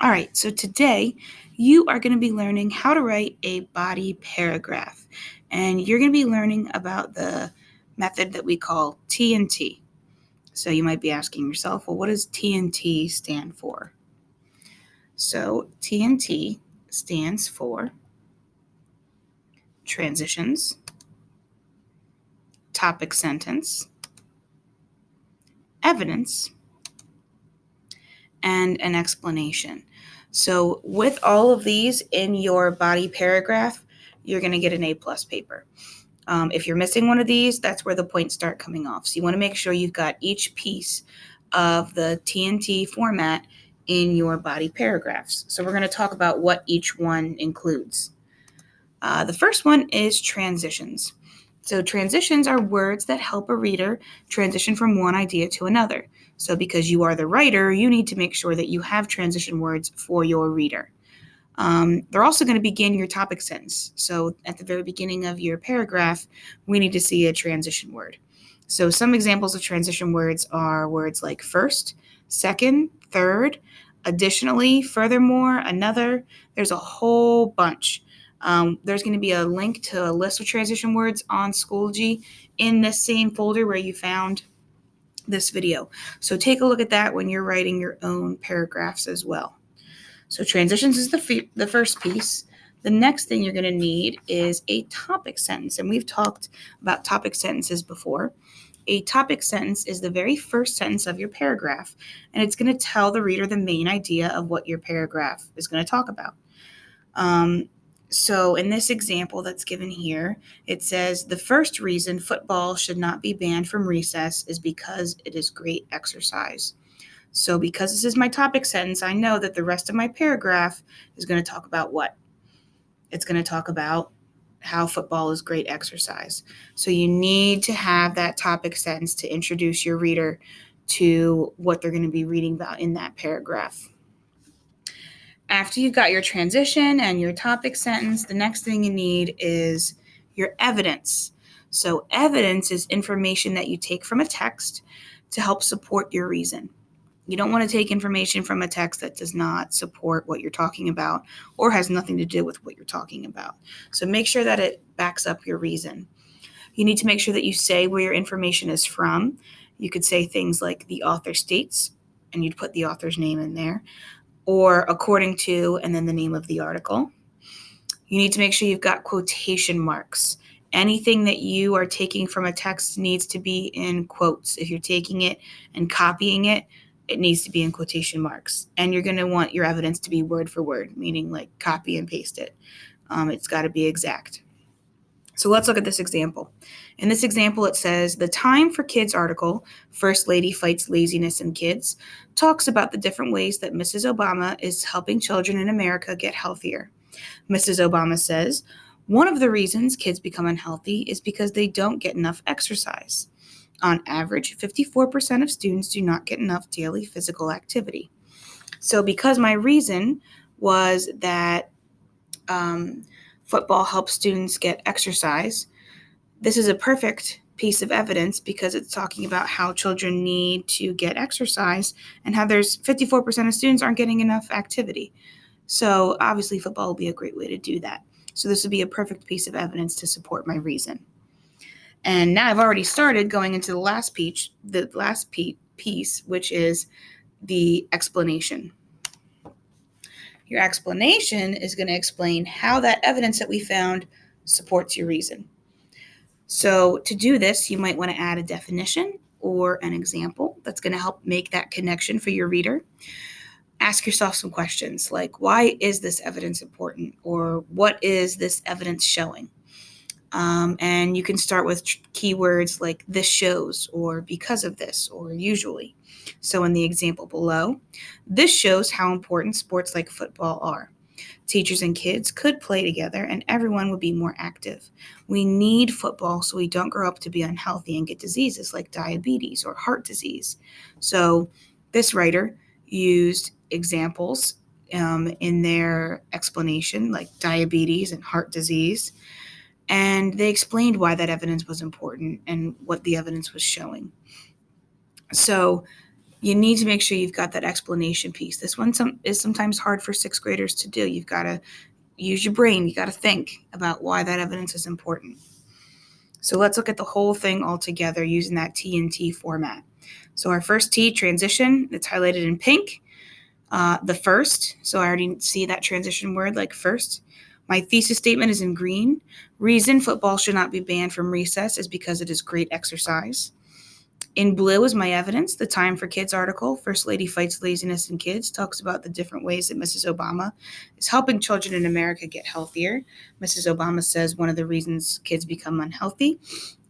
All right, so today you are going to be learning how to write a body paragraph, and you're going to be learning about the method that we call T&T. So you might be asking yourself, well, what does T&T stand for? So T&T stands for transitions, topic sentence, evidence, and an explanation. So with all of these in your body paragraph, you're going to get an A+ paper. If you're missing one of these, that's where the points start coming off. So you want to make sure you've got each piece of the T&T format in your body paragraphs. So we're going to talk about what each one includes. The first one is transitions. So transitions are words that help a reader transition from one idea to another. So because you are the writer, you need to make sure that you have transition words for your reader. They're also going to begin your topic sentence. So at the very beginning of your paragraph, we need to see a transition word. So some examples of transition words are words like first, second, third, additionally, furthermore, another. There's a whole bunch. There's going to be a link to a list of transition words on Schoology in this same folder where you found this video. So take a look at that when you're writing your own paragraphs as well. So transitions is the first piece. The next thing you're going to need is a topic sentence. And we've talked about topic sentences before. A topic sentence is the very first sentence of your paragraph, and it's going to tell the reader the main idea of what your paragraph is going to talk about. So in this example that's given here, it says the first reason football should not be banned from recess is because it is great exercise. So because this is my topic sentence, I know that the rest of my paragraph is going to talk about what? It's going to talk about how football is great exercise. So you need to have that topic sentence to introduce your reader to what they're going to be reading about in that paragraph. After you've got your transition and your topic sentence, the next thing you need is your evidence. So evidence is information that you take from a text to help support your reason. You don't want to take information from a text that does not support what you're talking about or has nothing to do with what you're talking about. So make sure that it backs up your reason. You need to make sure that you say where your information is from. You could say things like the author states, and you'd put the author's name in there, or according to, and then the name of the article. You need to make sure you've got quotation marks. Anything that you are taking from a text needs to be in quotes. If you're taking it and copying it, it needs to be in quotation marks. And you're going to want your evidence to be word for word, meaning like copy and paste it. It's got to be exact. So let's look at this example. In this example, it says, the Time for Kids article, First Lady Fights Laziness in Kids, talks about the different ways that Mrs. Obama is helping children in America get healthier. Mrs. Obama says, one of the reasons kids become unhealthy is because they don't get enough exercise. On average, 54% of students do not get enough daily physical activity. So because my reason was that football helps students get exercise, this is a perfect piece of evidence because it's talking about how children need to get exercise and how there's 54% of students aren't getting enough activity. So obviously football will be a great way to do that. So this would be a perfect piece of evidence to support my reason. And now I've already started going into the last piece, which is the explanation. Your explanation is going to explain how that evidence that we found supports your reason. So to do this, you might want to add a definition or an example that's going to help make that connection for your reader. Ask yourself some questions like, why is this evidence important? Or what is this evidence showing? And you can start with keywords like this shows, or because of this, or usually. So in the example below, this shows how important sports like football are. Teachers and kids could play together and everyone would be more active. We need football so we don't grow up to be unhealthy and get diseases like diabetes or heart disease. So this writer used examples in their explanation like diabetes and heart disease. And they explained why that evidence was important and what the evidence was showing. So you need to make sure you've got that explanation piece. This one is sometimes hard for sixth graders to do. You've got to use your brain. You got to think about why that evidence is important. So let's look at the whole thing all together using that T&T format. So our first T, transition, it's highlighted in pink. The first, so I already see that transition word like first. My thesis statement is in green. Reason football should not be banned from recess is because it is great exercise. In blue is my evidence. The Time for Kids article, First Lady Fights Laziness in Kids, talks about the different ways that Mrs. Obama is helping children in America get healthier. Mrs. Obama says one of the reasons kids become unhealthy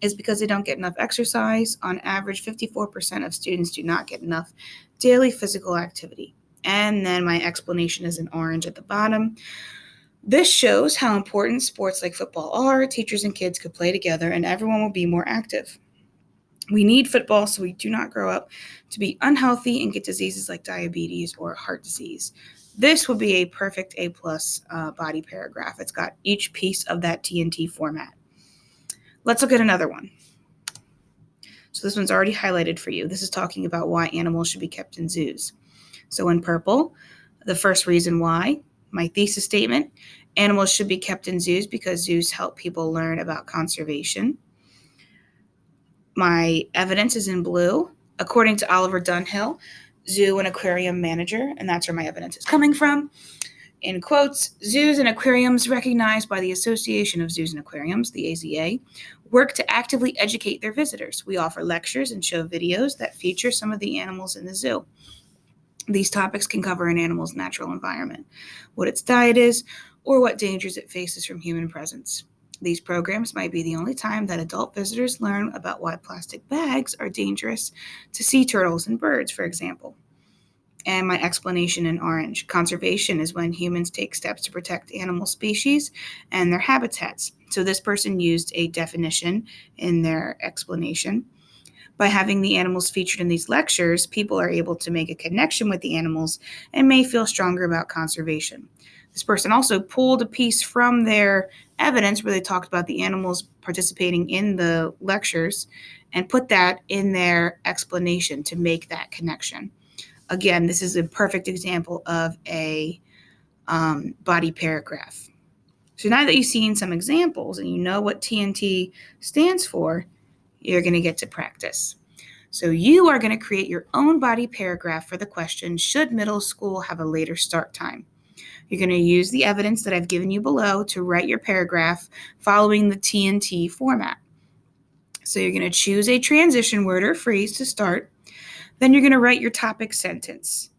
is because they don't get enough exercise. On average, 54% of students do not get enough daily physical activity. And then my explanation is in orange at the bottom. This shows how important sports like football are. Teachers and kids could play together and everyone will be more active. We need football so we do not grow up to be unhealthy and get diseases like diabetes or heart disease. This would be a perfect A+ body paragraph. It's got each piece of that T&T format. Let's look at another one. So this one's already highlighted for you. This is talking about why animals should be kept in zoos. So in purple, the first reason why, my thesis statement, animals should be kept in zoos because zoos help people learn about conservation. My evidence is in blue. According to Oliver Dunhill, zoo and aquarium manager, and that's where my evidence is coming from. In quotes, zoos and aquariums recognized by the Association of Zoos and Aquariums, the AZA, work to actively educate their visitors. We offer lectures and show videos that feature some of the animals in the zoo. These topics can cover an animal's natural environment, what its diet is, or what dangers it faces from human presence. These programs might be the only time that adult visitors learn about why plastic bags are dangerous to sea turtles and birds, for example. And my explanation in orange. Conservation is when humans take steps to protect animal species and their habitats. So this person used a definition in their explanation. By having the animals featured in these lectures, people are able to make a connection with the animals and may feel stronger about conservation. This person also pulled a piece from their evidence where they talked about the animals participating in the lectures and put that in their explanation to make that connection. Again, this is a perfect example of a body paragraph. So now that you've seen some examples and you know what T&T stands for, you're going to get to practice. So you are going to create your own body paragraph for the question, should middle school have a later start time? You're going to use the evidence that I've given you below to write your paragraph following the T&T format. So you're going to choose a transition word or phrase to start. Then you're going to write your topic sentence.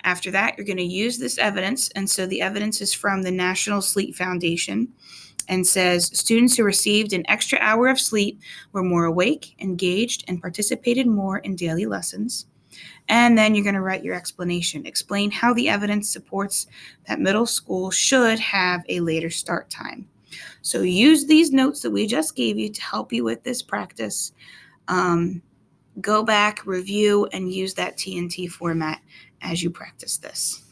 After that, you're going to use this evidence. And so the evidence is from the National Sleep Foundation and says students who received an extra hour of sleep were more awake, engaged, and participated more in daily lessons. And then you're going to write your explanation. Explain how the evidence supports that middle school should have a later start time. So use these notes that we just gave you to help you with this practice. Go back, review, and use that T&T format as you practice this.